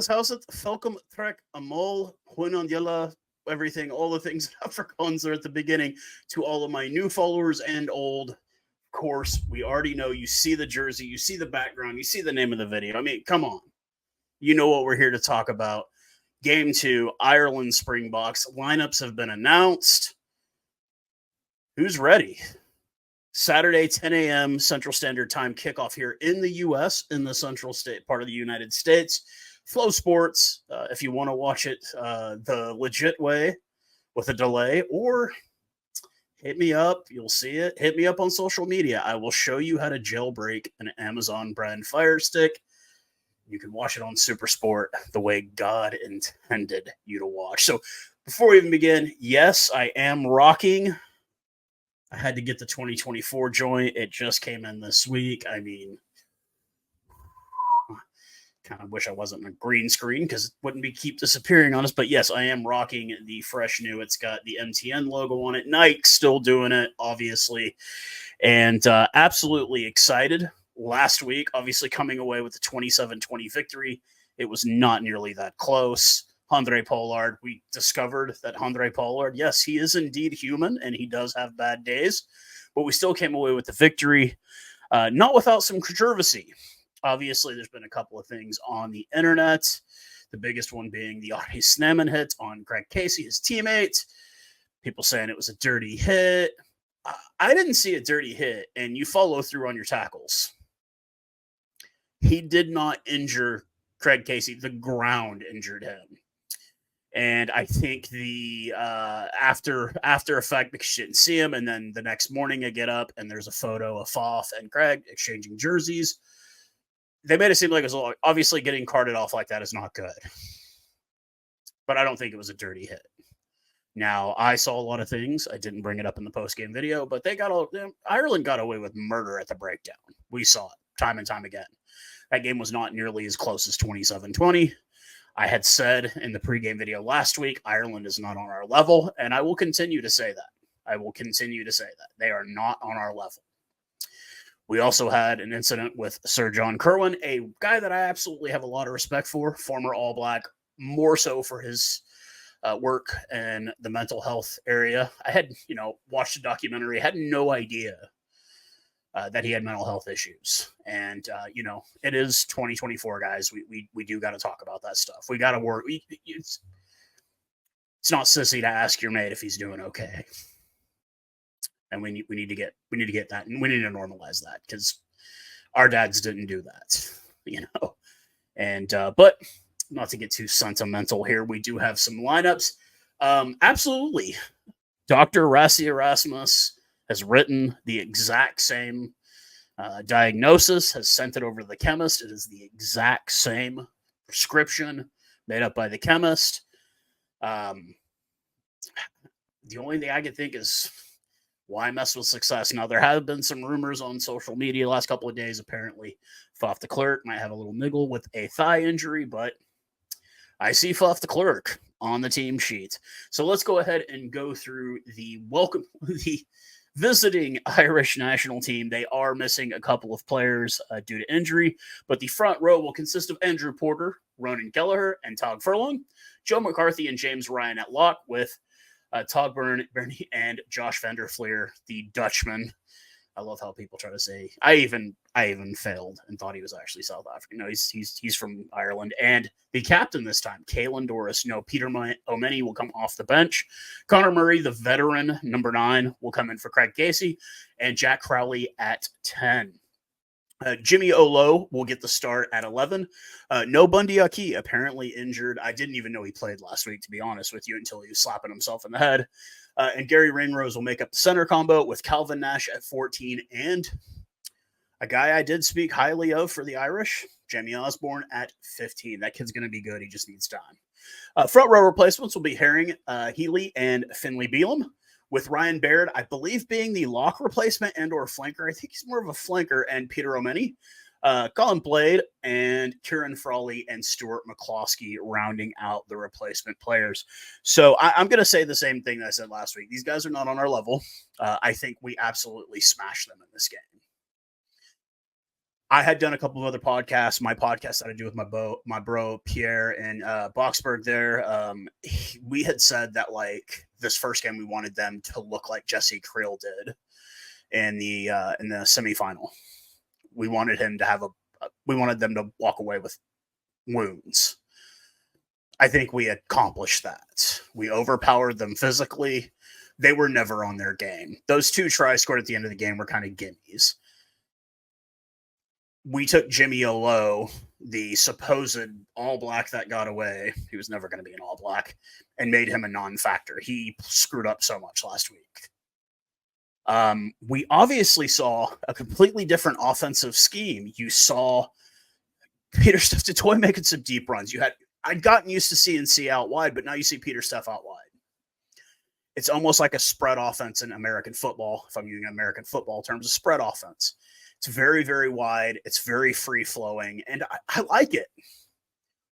guys, Howzit, Felcom, Trek, Amol, Huinandela, everything, all the things Afrikaans are at the beginning, to all of my new followers and old. Of course, we already know you see the jersey, you see the background, you see the name of the video. I mean, come on. You know what we're here to talk about. Game 2, Ireland Springboks. Lineups have been announced. Who's ready? Saturday, 10 a.m. Central Standard Time kickoff here in the U.S., in the central state part of the United States. Flow Sports, if you want to watch it the legit way with a delay, or hit me up. You'll see it. Hit me up on social media. I will show you how to jailbreak an Amazon brand Fire Stick. You can watch it on Super Sport the way God intended you to watch. So before we even begin, yes, I am rocking. I had to get the 2024 joint. It just came in this week. I mean, kind of wish I wasn't a green screen because it wouldn't be keep disappearing on us. But yes, I am rocking the fresh new. It's got the MTN logo on it. Nike's still doing it, obviously. And absolutely excited. Last week, obviously coming away with the 27-20 victory. It was not nearly that close. Handré Pollard, we discovered that Handré Pollard, yes, he is indeed human, and he does have bad days, but we still came away with the victory, not without some controversy. Obviously, there's been a couple of things on the internet, the biggest one being the Artie Sneman hit on Craig Casey, his teammate, people saying it was a dirty hit. I didn't see a dirty hit, and you follow through on your tackles. He did not injure Craig Casey. The ground injured him. And I think the after effect, because you didn't see him, and then the next morning I get up and there's a photo of Foff and Craig exchanging jerseys. They made it seem like it was obviously getting carted off like that is not good. But I don't think it was a dirty hit. Now, I saw a lot of things. I didn't bring it up in the post-game video, but Ireland got away with murder at the breakdown. We saw it time and time again. That game was not nearly as close as 27-20. I had said in the pregame video last week, Ireland is not on our level, and I will continue to say that. They are not on our level. We also had an incident with Sir John Kerwin, a guy that I absolutely have a lot of respect for, former All Black, more so for his work in the mental health area. I had, watched a documentary, had no idea that he had mental health issues. And, it is 2024, guys. We do got to talk about that stuff. We got to work. It's not sissy to ask your mate if he's doing okay. And we need to get that, and we need to normalize that because our dads didn't do that, And, but not to get too sentimental here, we do have some lineups. Absolutely. Dr. Rassi Erasmus has written the exact same diagnosis, has sent it over to the chemist. It is the exact same prescription made up by the chemist. The only thing I can think is why mess with success? Now, there have been some rumors on social media last couple of days. Apparently, Faf de Klerk might have a little niggle with a thigh injury, but I see Faf de Klerk on the team sheet. So let's go ahead and go through the visiting Irish national team. They are missing a couple of players due to injury, but the front row will consist of Andrew Porter, Ronan Kelleher, and Tog Furlong, Joe McCarthy and James Ryan at lock, with Tog Bernie and Josh van der Fleer, the Dutchman. I love how people try to say I even failed and thought he was actually South African. No, he's from Ireland. And the captain this time, Caelan Doris. Peter O'Meny will come off the bench. Connor Murray, the veteran, number 9, will come in for Craig Casey, and Jack Crowley at 10. Jimmy Olo will get the start at 11. No Bundy Aki, apparently injured. I didn't even know he played last week, to be honest with you, until he was slapping himself in the head. And Gary Ringrose will make up the center combo with Calvin Nash at 14. And a guy I did speak highly of for the Irish, Jamie Osborne at 15. That kid's going to be good. He just needs time. Front row replacements will be Herring, Healy, and Finley Beelum, with Ryan Baird, I believe, being the lock replacement and or flanker. I think he's more of a flanker, and Peter O'Meny. Colin Blade and Kieran Frawley and Stuart McCloskey rounding out the replacement players. So I'm going to say the same thing that I said last week. These guys are not on our level. I think we absolutely smashed them in this game. I had done a couple of other podcasts. My podcast that I do with my bro Pierre and Boksburg there. We had said that like this first game we wanted them to look like Jesse Creel did in the semifinal. We wanted him to have we wanted them to walk away with wounds. I think we accomplished that. We overpowered them physically. They were never on their game. Those 2 tries scored at the end of the game were kind of gimmies. We took Jimmy Olo, the supposed All Black that got away. He was never going to be an All Black, and made him a non-factor. He screwed up so much last week. We obviously saw a completely different offensive scheme. You saw Peter Steph Toy making some deep runs. I'd gotten used to seeing C out wide, but now you see Peter Steph out wide. It's almost like a spread offense in American football, if I'm using American football terms, a spread offense. It's very, very wide. It's very free-flowing, and I like it.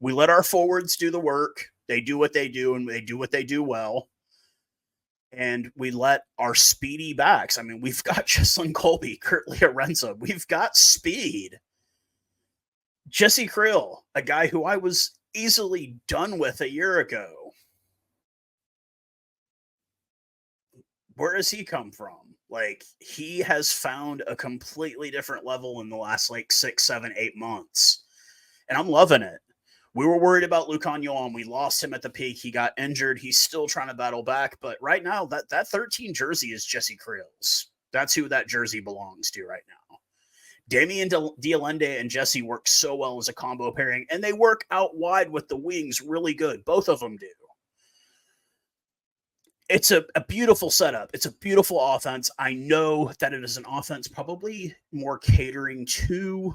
We let our forwards do the work. They do what they do, and they do what they do well. And we let our speedy backs. I mean, we've got Cheslin Colby, Kurt Leorenza. We've got speed. Jesse Creel, a guy who I was easily done with a year ago. Where does he come from? Like, he has found a completely different level in the last, 6, 7, 8 months. And I'm loving it. We were worried about Lucan Yohan. We lost him at the peak. He got injured. He's still trying to battle back. But right now, that 13 jersey is Jesse Creel's. That's who that jersey belongs to right now. Damian Dialende and Jesse work so well as a combo pairing, and they work out wide with the wings really good. Both of them do. It's a beautiful setup. It's a beautiful offense. I know that it is an offense probably more catering to,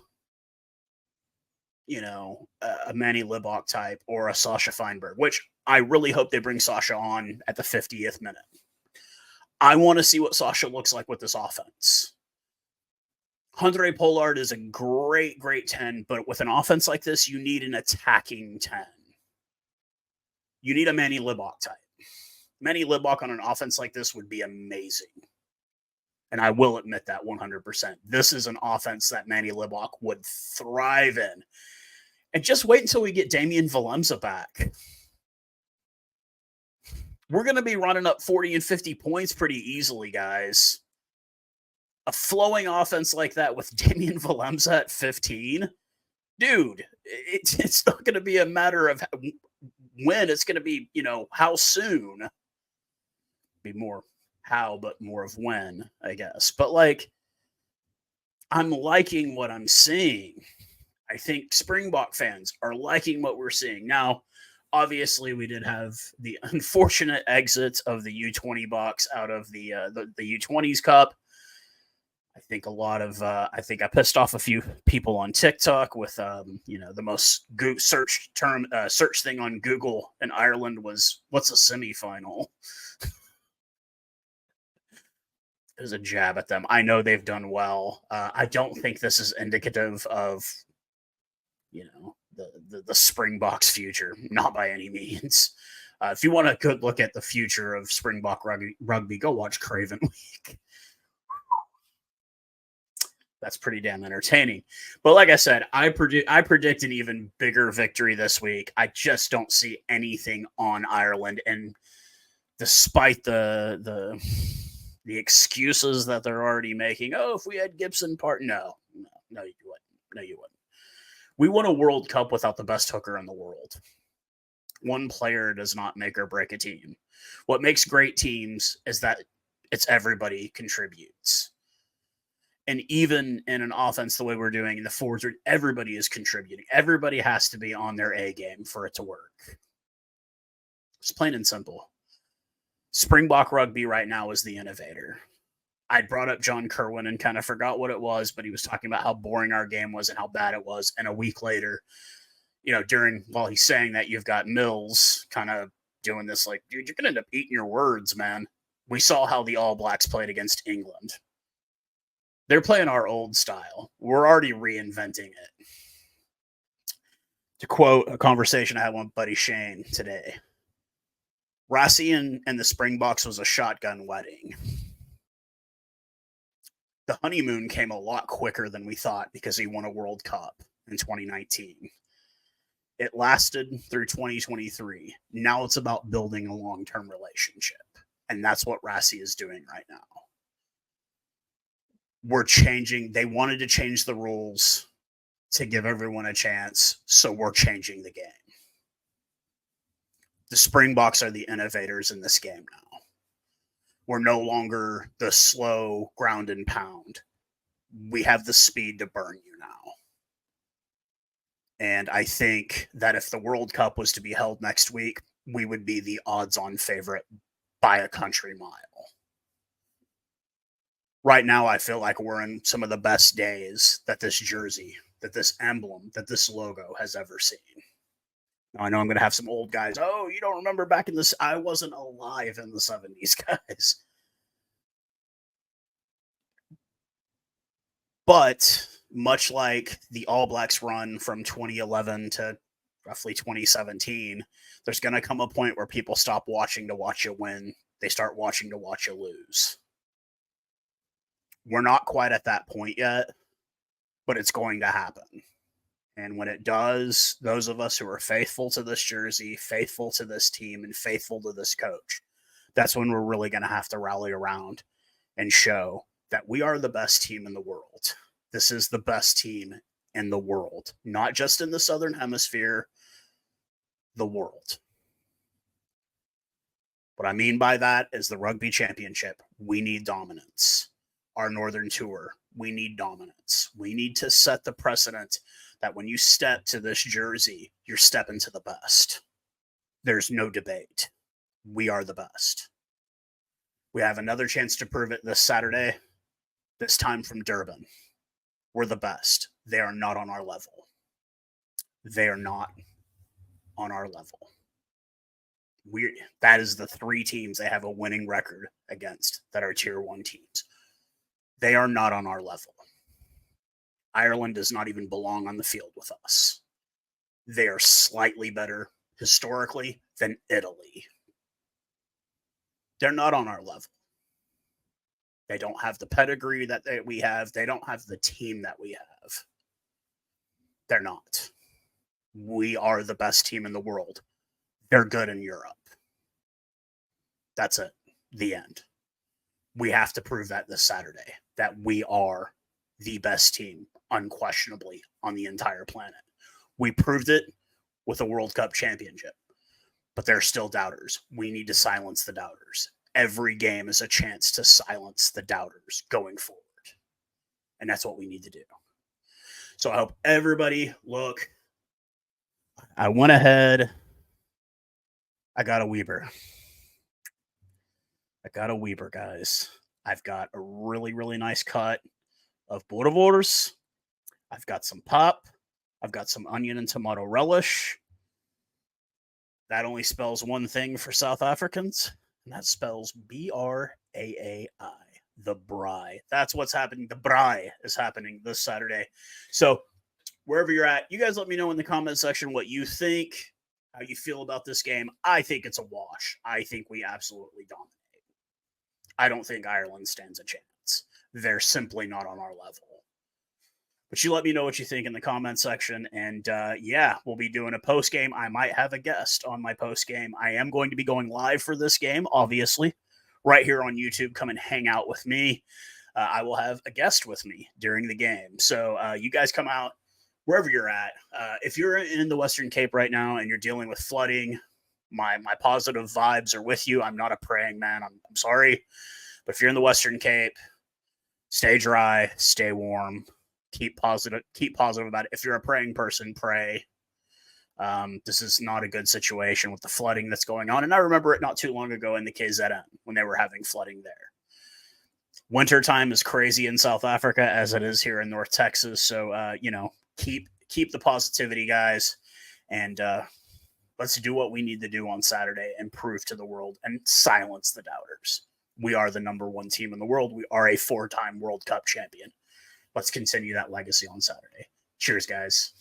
a Manny Libok type or a Sasha Feinberg, which I really hope they bring Sasha on at the 50th minute. I want to see what Sasha looks like with this offense. Andre Pollard is a great, great 10, but with an offense like this, you need an attacking 10. You need a Manny Libok type. Manny Libok on an offense like this would be amazing. And I will admit that 100%. This is an offense that Manny Libok would thrive in. And just wait until we get Damian Valemza back. We're going to be running up 40 and 50 points pretty easily, guys. A flowing offense like that with Damian Valemza at 15, dude, it's not going to be a matter of when. It's going to be, how soon. Be more how, but more of when, I guess. But I'm liking what I'm seeing. I think Springbok fans are liking what we're seeing. Now, obviously, we did have the unfortunate exit of the U20 box out of the U20s Cup. I think I think I pissed off a few people on TikTok with, the most search thing on Google in Ireland was, what's a semifinal? It was a jab at them. I know they've done well. I don't think this is indicative of, the Springboks future, not by any means. If you want a good look at the future of Springbok rugby, go watch Craven Week. That's pretty damn entertaining. But like I said, I predict an even bigger victory this week. I just don't see anything on Ireland, and despite the excuses that they're already making, if we had Gibson no, you wouldn't. We won a World Cup without the best hooker in the world. One player does not make or break a team. What makes great teams is that it's everybody contributes. And even in an offense the way we're doing in the forwards, everybody is contributing. Everybody has to be on their A game for it to work. It's plain and simple. Springbok rugby right now is the innovator. I brought up John Kerwin and kind of forgot what it was, but he was talking about how boring our game was and how bad it was. And a week later, while he's saying that, you've got Mills kind of doing this like, dude, you're going to end up eating your words, man. We saw how the All Blacks played against England. They're playing our old style. We're already reinventing it. To quote a conversation I had with buddy Shane today, Rossi and the Springboks was a shotgun wedding. The honeymoon came a lot quicker than we thought because he won a World Cup in 2019. It lasted through 2023. Now it's about building a long-term relationship. And that's what Rassi is doing right now. We're changing. They wanted to change the rules to give everyone a chance, so we're changing the game. The Springboks are the innovators in this game now. We're no longer the slow ground and pound. We have the speed to burn you now. And I think that if the World Cup was to be held next week, we would be the odds-on favorite by a country mile. Right now, I feel like we're in some of the best days that this jersey, that this emblem, that this logo has ever seen. Now, I know I'm going to have some old guys. Oh, you don't remember back in this? I wasn't alive in the 70s, guys. But much like the All Blacks run from 2011 to roughly 2017, there's going to come a point where people stop watching to watch you win. They start watching to watch you lose. We're not quite at that point yet, but it's going to happen. And when it does, those of us who are faithful to this jersey, faithful to this team, and faithful to this coach, that's when we're really going to have to rally around and show that we are the best team in the world. This is the best team in the world, not just in the Southern Hemisphere, the world. What I mean by that is the Rugby Championship. We need dominance. Our Northern Tour, we need dominance. We need to set the precedent that when you step to this jersey, you're stepping to the best. There's no debate. We are the best. We have another chance to prove it this Saturday, this time from Durban. We're the best. They are not on our level. They are not on our level. That is the 3 teams they have a winning record against that are Tier 1 teams. They are not on our level. Ireland does not even belong on the field with us. They are slightly better historically than Italy. They're not on our level. They don't have the pedigree that we have. They don't have the team that we have. They're not. We are the best team in the world. They're good in Europe. That's it. The end. We have to prove that this Saturday, that we are the best team, unquestionably, on the entire planet. We proved it with a World Cup championship, but there are still doubters. We need to silence the doubters. Every game is a chance to silence the doubters going forward. And that's what we need to do. So I hope everybody, look, I went ahead. I got a Weber. Guys. I've got a really, really nice cut of boerewors. I've got some pop. I've got some onion and tomato relish. That only spells one thing for South Africans, and that spells Braai, the braai. That's what's happening. The braai is happening this Saturday. So wherever you're at, you guys let me know in the comment section what you think, how you feel about this game. I think it's a wash. I think we absolutely dominate. I don't think Ireland stands a chance. They're simply not on our level. But you let me know what you think in the comment section. And yeah, we'll be doing a post game. I might have a guest on my post game. I am going to be going live for this game, obviously, right here on YouTube. Come and hang out with me. I will have a guest with me during the game. So you guys come out wherever you're at. If you're in the Western Cape right now and you're dealing with flooding, my positive vibes are with you. I'm not a praying man. I'm sorry. But if you're in the Western Cape, stay dry, stay warm, keep positive about it. If you're a praying person, pray. This is not a good situation with the flooding that's going on. And I remember it not too long ago in the KZN when they were having flooding there. Wintertime is crazy in South Africa as it is here in North Texas. So, keep the positivity, guys. And let's do what we need to do on Saturday and prove to the world and silence the doubters. We are the number 1 team in the world. We are a 4-time World Cup champion. Let's continue that legacy on Saturday. Cheers, guys.